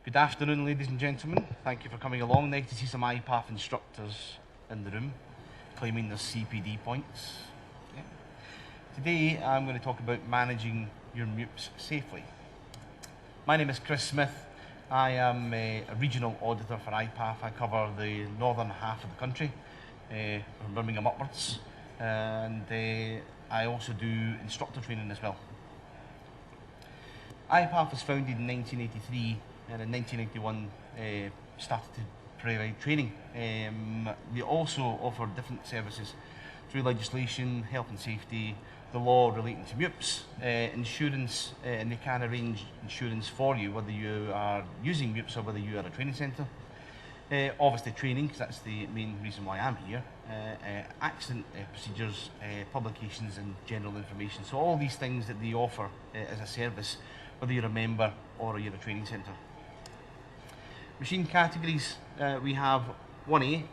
Good afternoon, ladies and gentlemen. Thank you for coming along. Nice to see some IPAF instructors in the room claiming their CPD points. Yeah. Today I'm going to talk about managing your MEWPS safely. My name is Chris Smith. I am a regional auditor for IPAF. I cover the northern half of the country, from Birmingham upwards, and I also do instructor training as well. IPAF was founded in 1983 and in 1991 started to provide training. We also offer different services through legislation, health and safety, the law relating to MEWPS, insurance, and they can arrange insurance for you whether you are using MEWPS or whether you are a training centre. Obviously training, because that's the main reason why I'm here, accident procedures, publications and general information. So all these things that they offer as a service, whether you're a member or you're a training centre. Machine categories, we have 1A,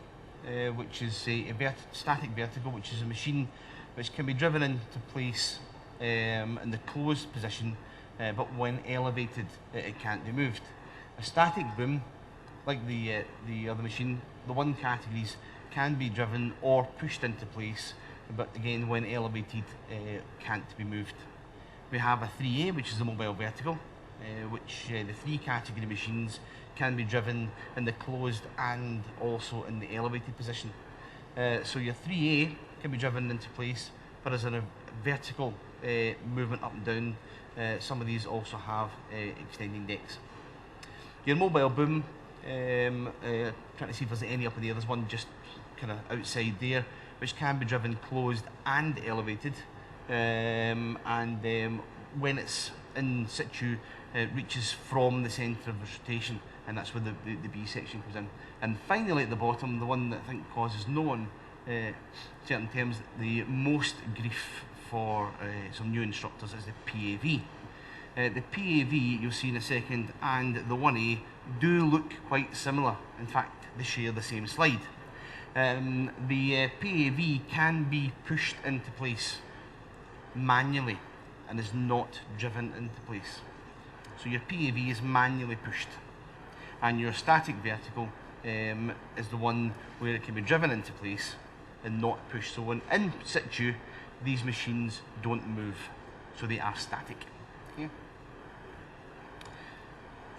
which is a static vertical, which is a machine which can be driven into place in the closed position, but when elevated it can't be moved. A static boom, like the other machine, the 1 categories can be driven or pushed into place, but again when elevated can't be moved. We have a 3A, which is a mobile vertical, which the 3 category machines can be driven in the closed and also in the elevated position. So your 3A can be driven into place, but as a vertical movement up and down. Some of these also have extending decks. Your mobile boom, trying to see if there's any up in there. There's one just kind of outside there, which can be driven closed and elevated. When it's in situ, it reaches from the centre of rotation, and that's where the B section comes in. And finally at the bottom, the one that I think causes no one, certain terms, the most grief for some new instructors is the PAV. The PAV you'll see in a second and the 1A do look quite similar. In fact, they share the same slide. The PAV can be pushed into place manually and is not driven into place. So your PAV is manually pushed, and your static vertical is the one where it can be driven into place and not pushed. So when in situ, these machines don't move, so they are static. Okay.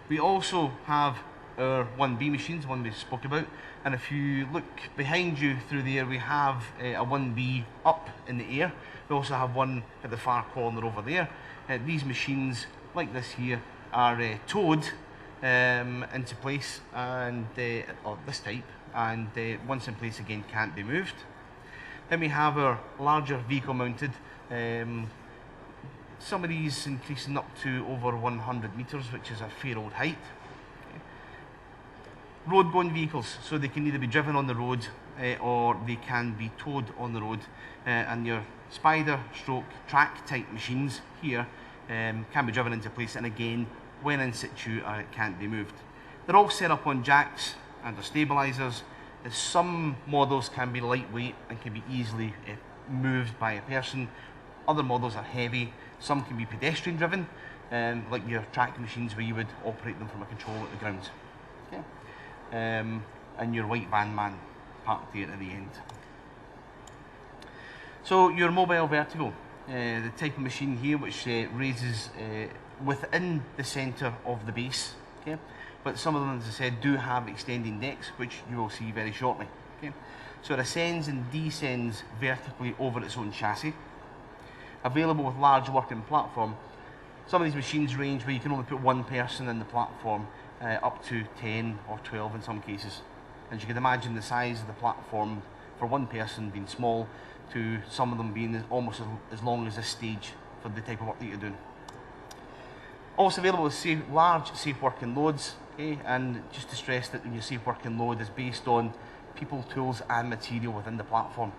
We also have our 1B machines, one we spoke about, and if you look behind you through there, we have a 1B up in the air. We also have one at the far corner over there. These machines, like this here, are towed into place, and or this type, and once in place again can't be moved. Then we have our larger vehicle mounted. Some of these increasing up to over 100 metres, which is a fair old height. Road-going vehicles, so they can either be driven on the road or they can be towed on the road. And your spider stroke track type machines here can be driven into place, and again when in situ it can't be moved. They're all set up on jacks and the stabilisers. Some models can be lightweight and can be easily moved by a person. Other models are heavy. Some can be pedestrian driven, like your track machines where you would operate them from a control at the ground. Okay. And your white van man parked there at the end. So your mobile vertical, the type of machine here which raises within the centre of the base, okay? But some of them, as I said, do have extending decks, which you will see very shortly. Okay? So it ascends and descends vertically over its own chassis. Available with large working platform. Some of these machines range where you can only put 1 person in the platform, up to 10 or 12 in some cases. As you can imagine, the size of the platform for 1 person being small to some of them being almost as long as this stage for the type of work that you're doing. Also available with large safe working loads, okay? And just to stress that your safe working load is based on people, tools and material within the platform.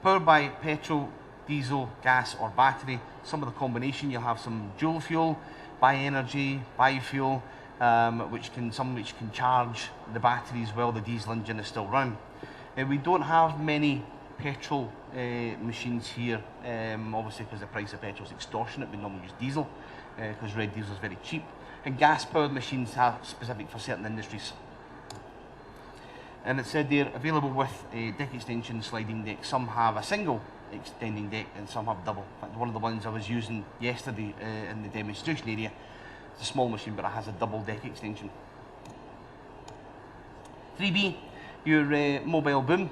Powered by petrol, diesel, gas or battery. Some of the combination, you'll have some dual fuel, bi-energy, biofuel, which can charge the battery as well. The diesel engine is still running. We don't have many petrol machines here, obviously because the price of petrol is extortionate. We normally use diesel because red diesel is very cheap. and gas-powered machines are specific for certain industries. And it said they're available with a deck extension sliding deck. Some have a single extending deck and some have double. In fact, one of the ones I was using yesterday in the demonstration area, it's a small machine but it has a double deck extension. 3B, your mobile boom.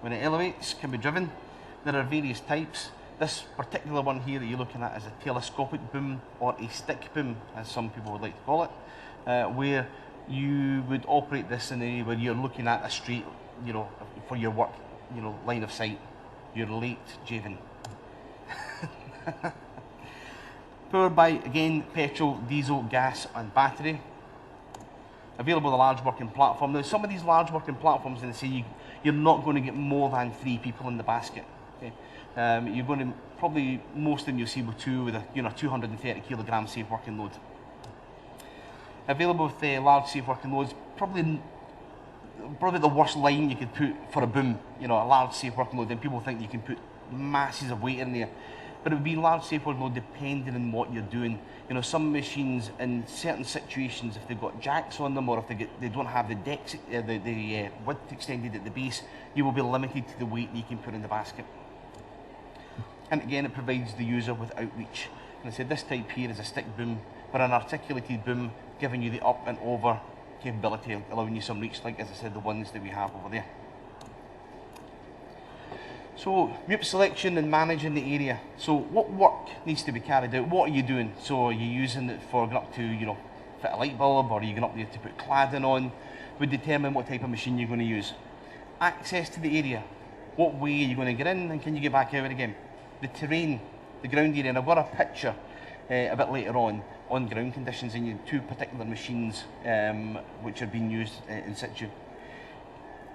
When it elevates, can be driven. There are various types. This particular one here that you're looking at is a telescopic boom, or a stick boom, as some people would like to call it, where you would operate this in an area where you're looking at a straight, for your work, line of sight. You're late, Javen. Powered by, again, petrol, diesel, gas and battery. Available on a large working platform. Now, some of these large working platforms, they say you're not going to get more than 3 people in the basket. Okay? You're going to probably, most of them you'll see with a 230 kilogram safe working load. Available with large safe working loads, probably the worst line you could put for a boom. A large safe working load. And people think you can put masses of weight in there, but it would be large safe working load depending on what you're doing. Some machines in certain situations, if they've got jacks on them, or if they don't have the decks, the width extended at the base, you will be limited to the weight that you can put in the basket. And again, it provides the user with outreach. And I said this type here is a stick boom, but an articulated boom, giving you the up and over capability, allowing you some reach, like as I said, the ones that we have over there. So, MEWPS selection and managing the area. So, what work needs to be carried out? What are you doing? So, are you using it for going up to, fit a light bulb, or are you going up there to put cladding on? Would determine what type of machine you're going to use. Access to the area. What way are you going to get in, and can you get back out again? The terrain, the ground area, and I've got a picture a bit later on ground conditions in 2 particular machines which are being used in situ.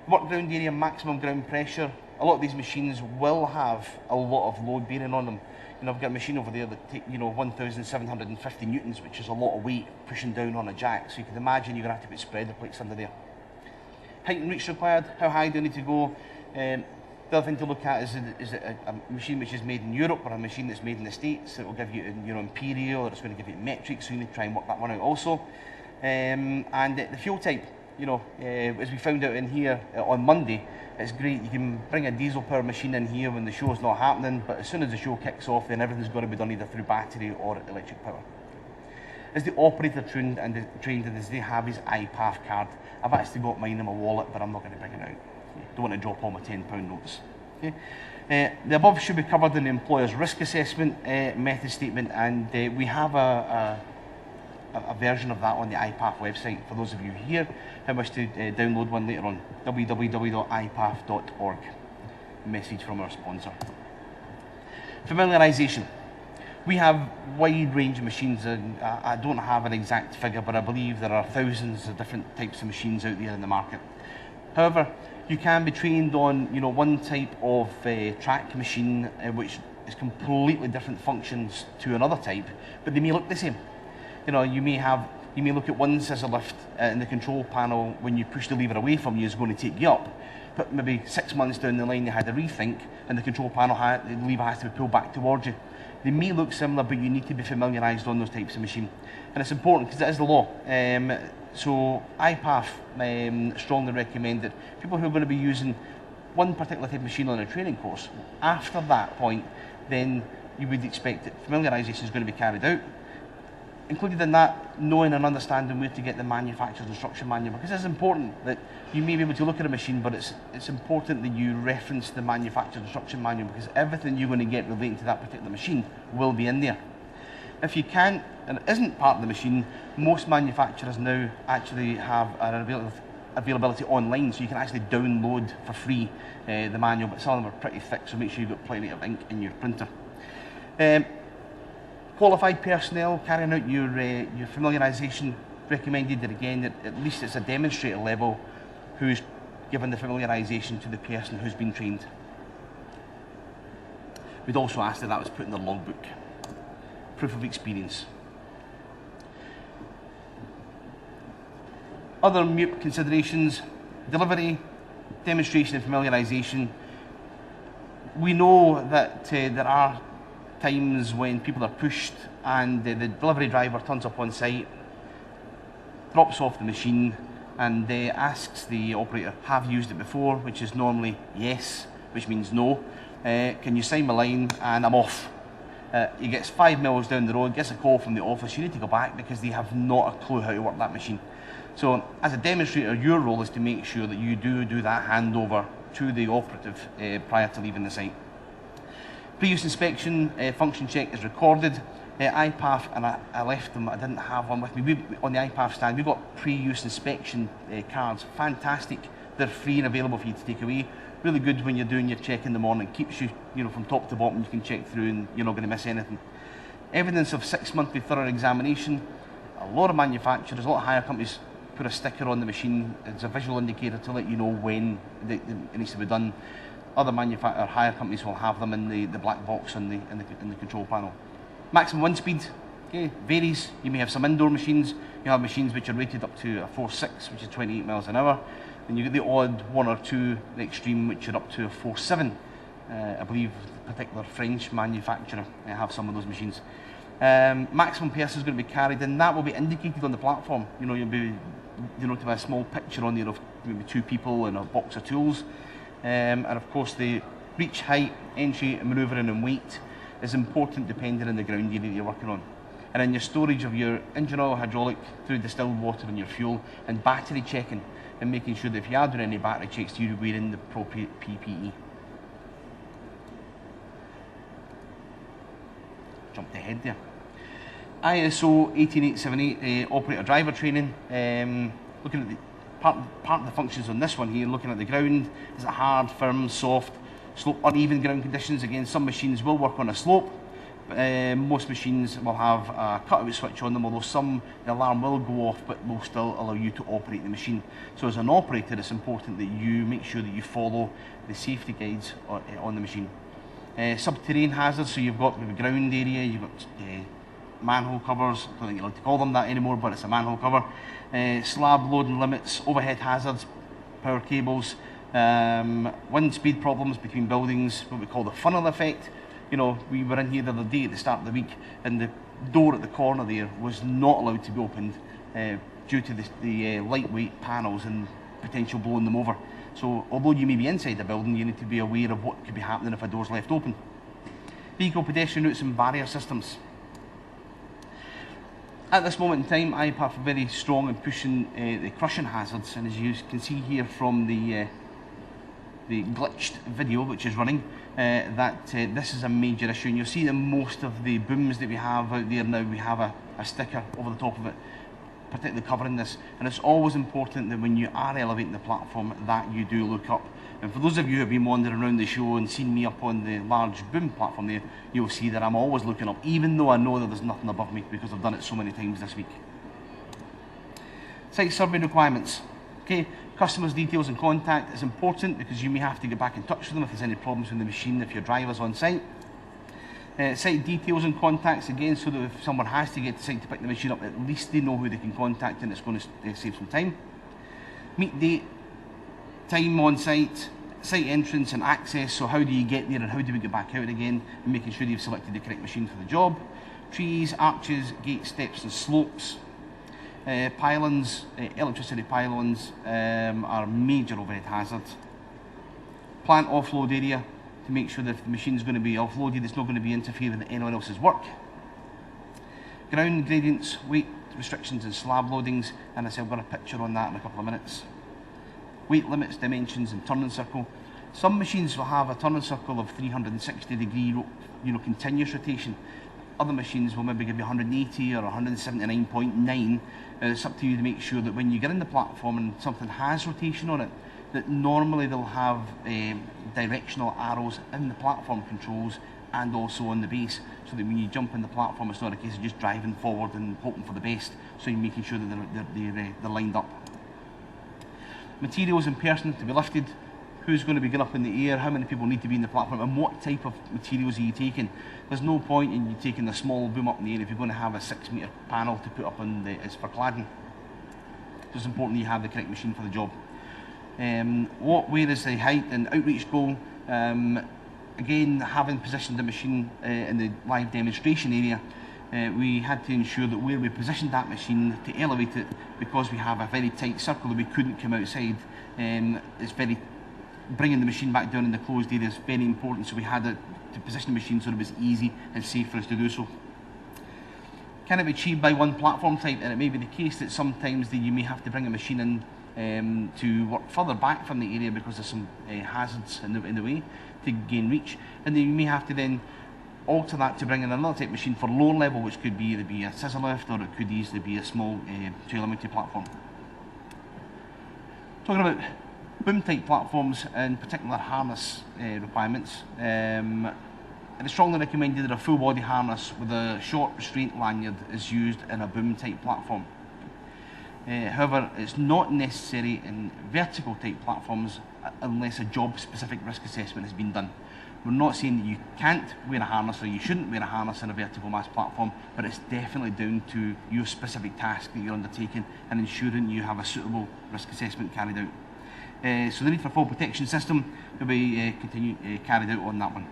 Work ground area, maximum ground pressure. A lot of these machines will have a lot of load bearing on them. I've got a machine over there that take 1,750 newtons, which is a lot of weight pushing down on a jack. So you can imagine you're going to have to put spreader plates under there. Height and reach required. How high do you need to go? The other thing to look at is it a machine which is made in Europe, or a machine that's made in the States that will give you imperial, or it's going to give you metric, so you need to try and work that one out also. And the fuel type, as we found out in here on Monday, it's great. You can bring a diesel power machine in here when the show's not happening, but as soon as the show kicks off, then everything's got to be done either through battery or electric power. Is the operator trained, and does they have his IPAF card? I've actually got mine in my wallet, but I'm not going to bring it out. Don't want to drop all my £10 notes. Okay. The above should be covered in the employer's risk assessment method statement, and we have a version of that on the IPAF website for those of you here who wish to download one later on. www.ipaf.org. Message from our sponsor. Familiarisation. We have wide range of machines, and I don't have an exact figure, but I believe there are thousands of different types of machines out there in the market. However, you can be trained on one type of track machine which is completely different functions to another type, but they may look the same. You may look at one scissor lift in the control panel. When you push the lever away from you, is going to take you up, but maybe 6 months down the line they had a rethink, and the control panel the lever has to be pulled back towards you. They may look similar, but you need to be familiarised on those types of machine, and it's important because it is the law. So IPAF strongly recommend that people who are going to be using one particular type of machine on a training course, after that point, then you would expect that familiarisation is going to be carried out. Included in that, knowing and understanding where to get the manufacturer's instruction manual, because it's important that you may be able to look at a machine, but it's important that you reference the manufacturer's instruction manual, because everything you're going to get relating to that particular machine will be in there. If you can't, and it isn't part of the machine, most manufacturers now actually have an availability online, so you can actually download for free the manual, but some of them are pretty thick, so make sure you've got plenty of ink in your printer. Qualified personnel carrying out your familiarisation, recommended that again that at least it's a demonstrator level who's given the familiarisation to the person who's been trained. We'd also ask that was put in the logbook. Proof of experience. Other MEWP considerations: delivery, demonstration and familiarisation. We know that there are times when people are pushed and the delivery driver turns up on site, drops off the machine and asks the operator, have you used it before, which is normally yes, which means no. Can you sign my line and I'm off. He gets 5 miles down the road, gets a call from the office, you need to go back because they have not a clue how to work that machine. So as a demonstrator, your role is to make sure that you do that handover to the operative prior to leaving the site. Pre-use inspection function check is recorded. IPAF, and I left them, I didn't have one with me. On the IPAF stand, we've got pre-use inspection cards, fantastic. They're free and available for you to take away. Really good when you're doing your check in the morning, keeps you, from top to bottom, you can check through and you're not going to miss anything. Evidence of 6-monthly thorough examination. A lot of manufacturers, a lot of hire companies put a sticker on the machine. It's a visual indicator to let you know when it needs to be done. Other hire companies will have them in the black box in the control panel. Maximum wind speed, okay, varies. You may have some indoor machines. You have machines which are rated up to a 4.6, which is 28 miles an hour. And you get the odd 1 or 2, the extreme, which are up to a 4.7. I believe the particular French manufacturer have some of those machines. Maximum person is going to be carried, and that will be indicated on the platform. You'll be, to have a small picture on there of maybe 2 people and a box of tools. And of course the reach, height, entry, manoeuvring and weight is important depending on the ground area that you're working on. And then your storage of your engine oil, hydraulic, through distilled water and your fuel, and battery checking, and making sure that if you are doing any battery checks, you're wearing the appropriate PPE. Jumped ahead there. ISO 18878 operator driver training. Looking at the part of the functions on this one here, looking at the ground. Is it hard, firm, soft, slope, uneven ground conditions? Again, some machines will work on a slope. Most machines will have a cutout switch on them, although the alarm will go off, but will still allow you to operate the machine. So as an operator, it's important that you make sure that you follow the safety guides on the machine. Subterranean hazards, so you've got the ground area, you've got manhole covers. I don't think you like to call them that anymore, but it's a manhole cover. Slab loading limits, overhead hazards, power cables, wind speed problems between buildings, what we call the funnel effect. We were in here the other day at the start of the week, and the door at the corner there was not allowed to be opened due to the lightweight panels and potential blowing them over. So although you may be inside the building, you need to be aware of what could be happening if a door's left open. Vehicle pedestrian routes and barrier systems. At this moment in time, IPAF are very strong in pushing the crushing hazards, and as you can see here from the glitched video which is running, this is a major issue, and you'll see that most of the booms that we have out there now, we have a sticker over the top of it, particularly covering this. And it's always important that when you are elevating the platform that you do look up. And for those of you who have been wandering around the show and seen me up on the large boom platform there, you'll see that I'm always looking up, even though I know that there's nothing above me, because I've done it so many times this week. Site survey requirements. Okay, customers' details and contact is important because you may have to get back in touch with them if there's any problems with the machine, if your driver's on site. Site details and contacts, again, so that if someone has to get to site to pick the machine up, at least they know who they can contact, and it's going to save some time. Meet date, time on site, site entrance and access, so how do you get there and how do we get back out again, and making sure you've selected the correct machine for the job. Trees, arches, gate steps and slopes. Pylons, electricity pylons are a major overhead hazard. Plant offload area, to make sure that if the machine is going to be offloaded, it's not going to be interfering with anyone else's work. Ground gradients, weight restrictions and slab loadings, and I said I've got a picture on that in a couple of minutes. Weight limits, dimensions and turning circle. Some machines will have a turning circle of 360 degree, continuous rotation. Other machines will maybe give you 180 or 179.9. It's up to you to make sure that when you get in the platform and something has rotation on it, that normally they'll have directional arrows in the platform controls and also on the base, so that when you jump in the platform, it's not a case of just driving forward and hoping for the best. So you're making sure that they're lined up. Materials and person to be lifted. Who's going to be going up in the air, how many people need to be in the platform, and what type of materials are you taking. There's no point in you taking a small boom up in the air if you're going to have a 6 metre panel to put up on it's for cladding. So it's important that you have the correct machine for the job. Where is the height and outreach goal? again, having positioned the machine in the live demonstration area, we had to ensure that where we positioned that machine to elevate it, because we have a very tight circle that we couldn't come outside, bringing the machine back down in the closed area is very important, so we had to position the machine so it was easy and safe for us to do so. Can it be achieved by one platform type? And it may be the case that sometimes you may have to bring a machine in to work further back from the area because there's some hazards in the way to gain reach, and then you may have to then alter that to bring in another type of machine for lower level, which could be either be a scissor lift or it could easily be a small trailer mounted platform. Talking about boom type platforms and particular harness requirements, it is strongly recommended that a full body harness with a short restraint lanyard is used in a boom type platform. However, it's not necessary in vertical type platforms unless a job specific risk assessment has been done. We're not saying that you can't wear a harness or you shouldn't wear a harness in a vertical mast platform, but it's definitely down to your specific task that you're undertaking and ensuring you have a suitable risk assessment carried out. So the need for fall protection system will be carried out on that one.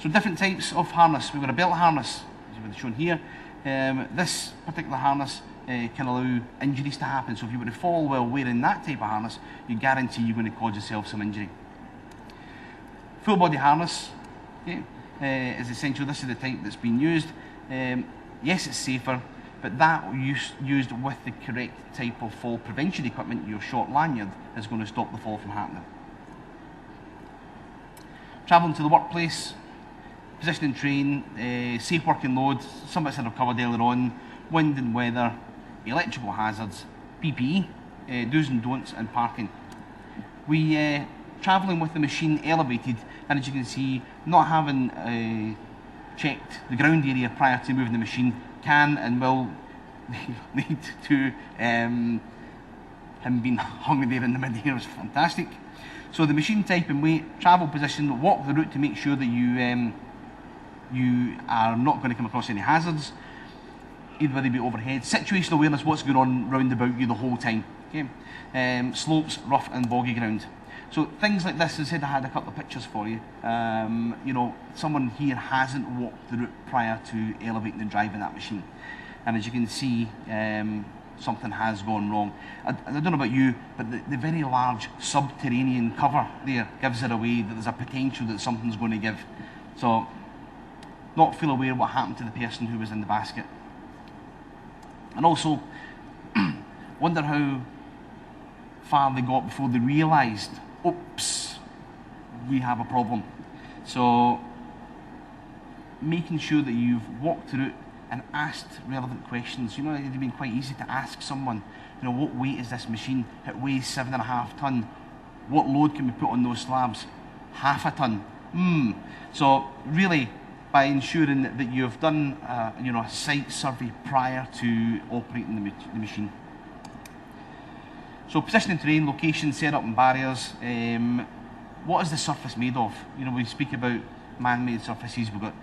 So different types of harness. We've got a belt harness, as shown here. This particular harness can allow injuries to happen. So if you were to fall while wearing that type of harness, you guarantee you're going to cause yourself some injury. Full body harness is essential. This is the type that's been used. Yes, it's safer, but that used with the correct type of fall prevention equipment, your short lanyard, is going to stop the fall from happening. Travelling to the workplace, positioning train, safe working load, some bits that I've covered earlier on, wind and weather, electrical hazards, PPE, do's and don'ts, and parking. We travelling with the machine elevated, and as you can see, not having checked the ground area prior to moving the machine can and will lead to him being hung there in the mid-air. Is fantastic. So the machine type and weight, travel position, walk the route to make sure that you are not going to come across any hazards, either whether they be overhead, situational awareness, what's going on round about you the whole time. Okay, slopes, rough and boggy ground. So things like this, as I said, I had a couple of pictures for you. You know, someone here hasn't walked the route prior to elevating and driving that machine. And as you can see, something has gone wrong. I don't know about you, but the very large subterranean cover there gives it away that there's a potential that something's going to give. So, not feel aware of what happened to the person who was in the basket. And also, wonder how far they got before they realised, oops, we have a problem. So making sure that you've walked through it and asked relevant questions. You know, it would have been quite easy to ask someone, you know, what weight is this machine? It weighs 7.5 tonne. What load can we put on those slabs? 0.5 tonne. So really, by ensuring that you've done you know, a site survey prior to operating the machine. So positioning terrain, location, setup and barriers. What is the surface made of? You know, we speak about man-made surfaces. We've got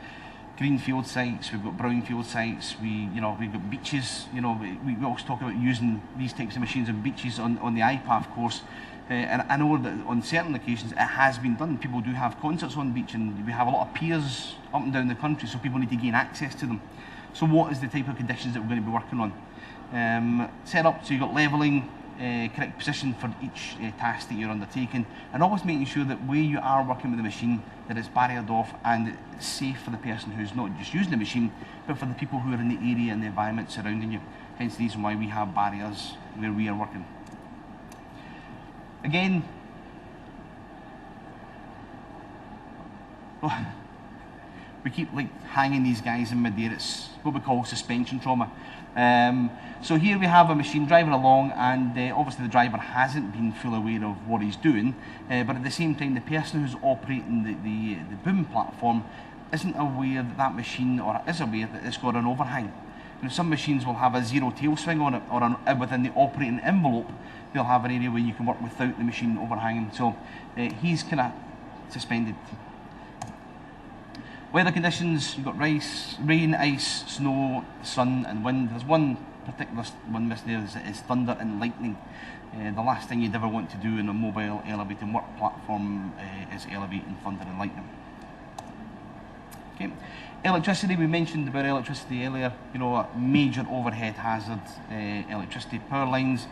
greenfield sites, we've got brownfield sites, we've got beaches. You know, we always talk about using these types of machines on beaches on the IPAF course. And I know that on certain occasions it has been done. People do have concerts on the beach, and we have a lot of piers up and down the country, so people need to gain access to them. So what is the type of conditions that we're going to be working on? Set up, so you've got levelling, correct position for each task that you're undertaking, and always making sure that where you are working with the machine, that it's barriered off and it's safe for the person who's not just using the machine, but for the people who are in the area and the environment surrounding you. Hence the reason why we have barriers where we are working. Again, we keep like hanging these guys in mid-air. It's what we call suspension trauma. So here we have a machine driving along, and obviously the driver hasn't been fully aware of what he's doing, but at the same time the person who's operating the boom platform isn't aware that that machine, or is aware that it's got an overhang. You know, some machines will have a zero tail swing on it, or within the operating envelope they'll have an area where you can work without the machine overhanging. So he's kind of suspended. Weather conditions, you've got rain, ice, snow, sun and wind. There's one particular one miss there is thunder and lightning. The last thing you'd ever want to do in a mobile elevating work platform is elevating thunder and lightning. Okay. Electricity, we mentioned about electricity earlier, you know, a major overhead hazard, electricity power lines.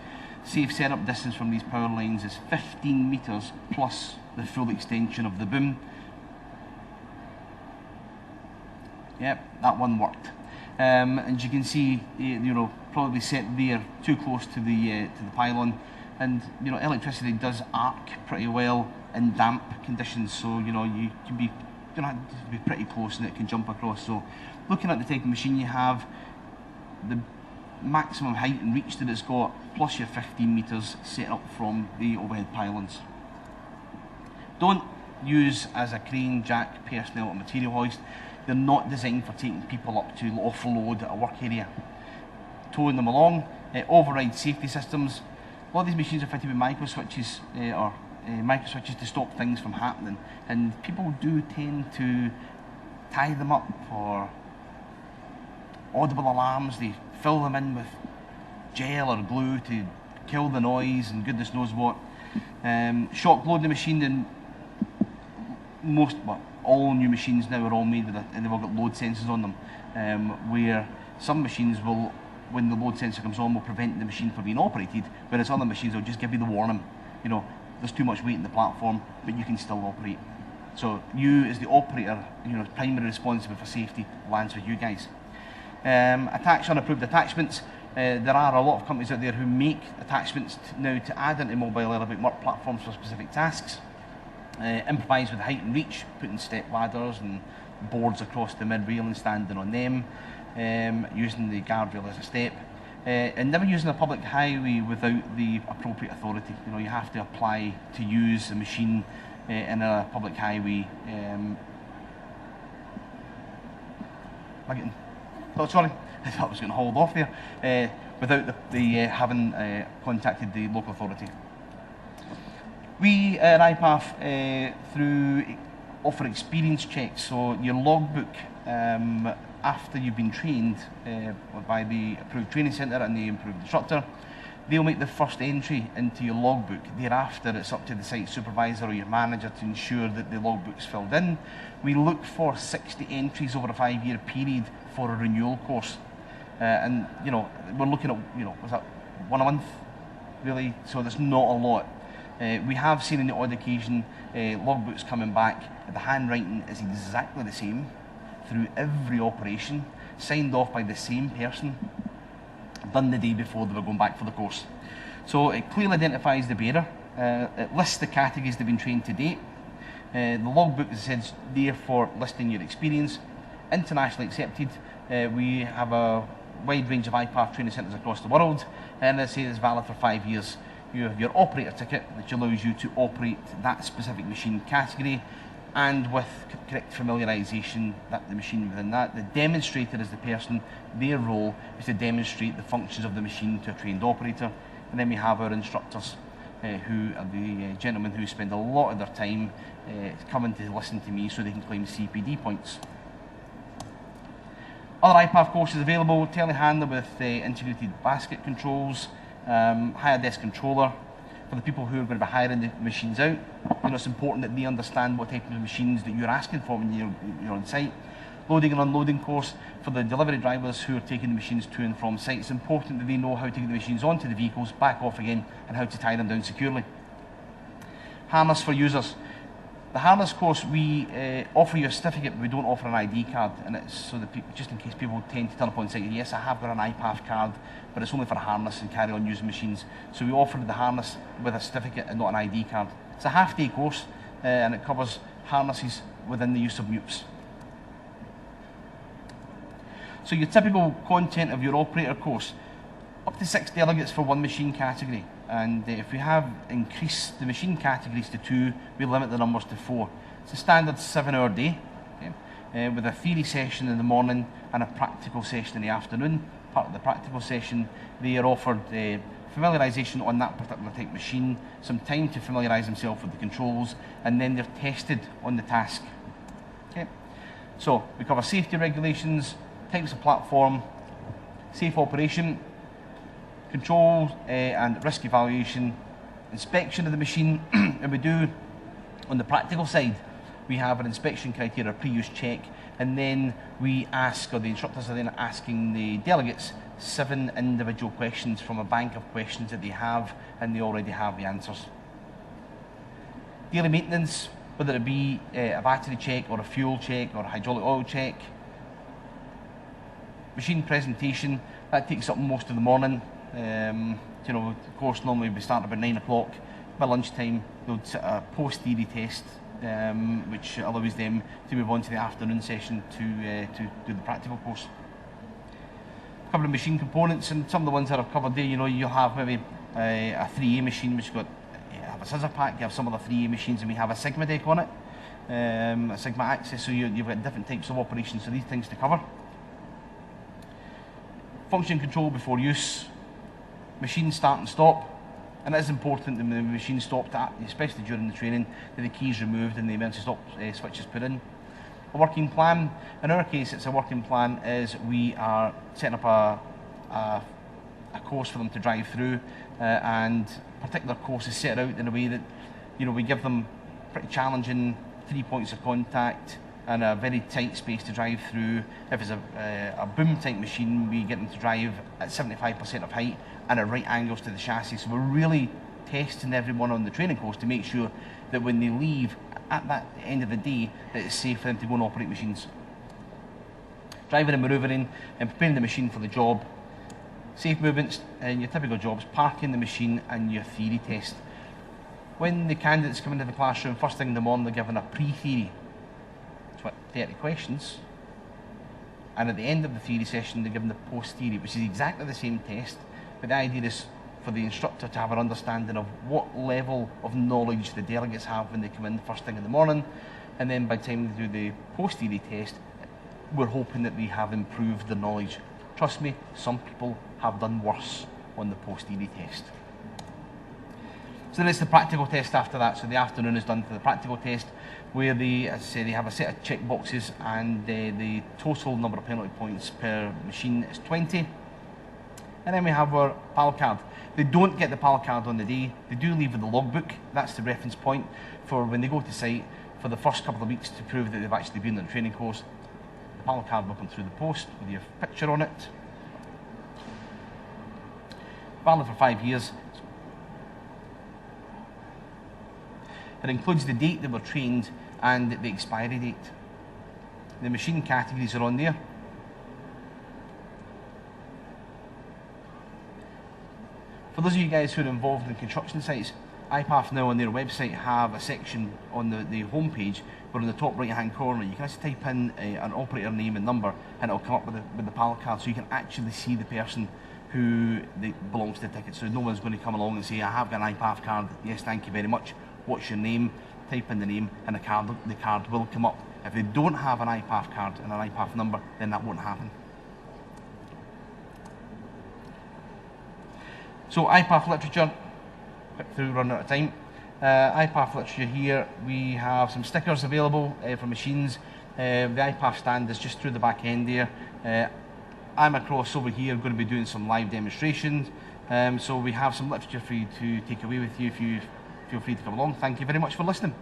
Safe setup distance from these power lines is 15 metres plus the full extension of the boom. Yep, that one worked. And you can see, you know, probably set there too close to the pylon, and you know, electricity does arc pretty well in damp conditions. So you know, you can be, you know, have to be pretty close, and it can jump across. So, looking at the type of machine you have, the maximum height and reach that it's got, plus your 15 metres set up from the overhead pylons. Don't use as a crane, jack, personnel or material hoist. They're not designed for taking people up to offload a work area. Towing them along, override safety systems. A lot of these machines are fitted with micro switches to stop things from happening, and people do tend to tie them up for audible alarms. They fill them in with gel or glue to kill the noise and goodness knows what. Shock load the machine, and all new machines now are all made with and they've all got load sensors on them, where some machines will, when the load sensor comes on, will prevent the machine from being operated, whereas other machines will just give you the warning, you know, there's too much weight in the platform, but you can still operate. So you, as the operator, you know, primary responsible for safety lands with you guys. Attach unapproved attachments. There are a lot of companies out there who make attachments now to add into mobile elevating work platforms for specific tasks. Improvise with height and reach, putting step ladders and boards across the mid-rail and standing on them, using the guardrail as a step, and never using a public highway without the appropriate authority. You know, you have to apply to use a machine in a public highway. Sorry, I thought I was going to hold off there, without having contacted the local authority. We at IPAF offer experience checks, so your logbook, after you've been trained by the approved training centre and the approved instructor, they'll make the first entry into your logbook. Thereafter, it's up to the site supervisor or your manager to ensure that the logbook's filled in. We look for 60 entries over a 5-year period for a renewal course, and you know, we're looking at, you know, was that one a month, really? So there's not a lot. We have seen on the odd occasion logbooks coming back. The handwriting is exactly the same through every operation, signed off by the same person, done the day before they were going back for the course. So it clearly identifies the bearer. It lists the categories they've been trained to date. The logbook, as I said, is there for listing your experience. Internationally accepted. We have a wide range of IPAF training centres across the world, and as I say, it's valid for 5 years. You have your operator ticket, which allows you to operate that specific machine category, and with correct familiarisation that the machine within that. The demonstrator is the person, their role is to demonstrate the functions of the machine to a trained operator. And then we have our instructors, who are the gentlemen who spend a lot of their time coming to listen to me so they can claim CPD points. Other IPAF courses available: telehandler with integrated basket controls, higher desk controller. For the people who are going to be hiring the machines out, you know, it's important that they understand what type of machines that you're asking for when you're on site. Loading and unloading course for the delivery drivers who are taking the machines to and from site. It's important that they know how to get the machines onto the vehicles, back off again, and how to tie them down securely. Harness for users. The harness course, we offer you a certificate, but we don't offer an ID card, and it's so that people, just in case people tend to turn up on site, yes, I have got an IPAF card, but it's only for a harness and carry on using machines. So we offer the harness with a certificate and not an ID card. It's a half-day course, and it covers harnesses within the use of MEWPS. So your typical content of your operator course: up to 6 delegates for one machine category. And if we have increased the machine categories to 2, we limit the numbers to 4. It's a standard 7-hour day, okay, with a theory session in the morning and a practical session in the afternoon. Part of the practical session, they are offered familiarisation on that particular type of machine, some time to familiarise themselves with the controls, and then they're tested on the task. Okay. So we cover safety regulations, types of platform, safe operation, Control and risk evaluation, inspection of the machine, and we do, on the practical side, we have an inspection criteria, a pre-use check, and then we ask, or the instructors are then asking the delegates 7 individual questions from a bank of questions that they have, and they already have the answers. Daily maintenance, whether it be a battery check or a fuel check or a hydraulic oil check. Machine presentation, that takes up most of the morning. You know, of course, normally we start about 9 o'clock. By lunchtime, they'll sit a post-theory test, which allows them to move on to the afternoon session to do the practical course. Covering machine components, and some of the ones that I've covered there, you know, you'll have maybe a 3A machine which got have a scissor pack, you have some of the 3A machines, and we have a Sigma deck on it, a Sigma axis, so you've got different types of operations, so these things to cover. Function control before use, machine start and stop, and it is important that when the machine stopped, especially during the training, that the key is removed and the emergency stop switch is put in. A working plan, in our case it's a working plan is we are setting up a course for them to drive through, and particular course is set out in a way that, you know, we give them pretty challenging 3 points of contact and a very tight space to drive through. If it's a boom type machine, we get them to drive at 75% of height and at right angles to the chassis. So we're really testing everyone on the training course to make sure that when they leave at that end of the day, that it's safe for them to go and operate machines. Driving and manoeuvring and preparing the machine for the job. Safe movements and your typical jobs, parking the machine and your theory test. When the candidates come into the classroom, first thing in the morning, they're given a pre-theory. It's what, 30 questions. And at the end of the theory session, they're given the post-theory, which is exactly the same test, but the idea is for the instructor to have an understanding of what level of knowledge the delegates have when they come in the first thing in the morning, and then by the time they do the post-theory test, we're hoping that they have improved their knowledge. Trust me, some people have done worse on the post-theory test. So then it's the practical test after that. So the afternoon is done for the practical test, where they, as I say, they have a set of check boxes, and the total number of penalty points per machine is 20. And then we have our PAL card. They don't get the PAL card on the day. They do leave with the logbook. That's the reference point for when they go to site for the first couple of weeks to prove that they've actually been on the training course. The PAL card will come through the post with your picture on it. Valid for 5 years. It includes the date they were trained and the expiry date. The machine categories are on there. For those of you guys who are involved in construction sites, IPAF now on their website have a section on the home page where in the top right hand corner you can actually type in an operator name and number, and it'll come up with the PAL card, so you can actually see the person who belongs to the ticket. So no one's going to come along and say, I have got an IPAF card, yes thank you very much, what's your name? Type in the name and the card will come up. If they don't have an IPAF card and an IPAF number, then that won't happen. So IPAF literature, quick through, run out of time. IPAF literature here, we have some stickers available for machines. The IPAF stand is just through the back end there. I'm across over here, going to be doing some live demonstrations. So we have some literature for you to take away with you if you feel free to come along. Thank you very much for listening.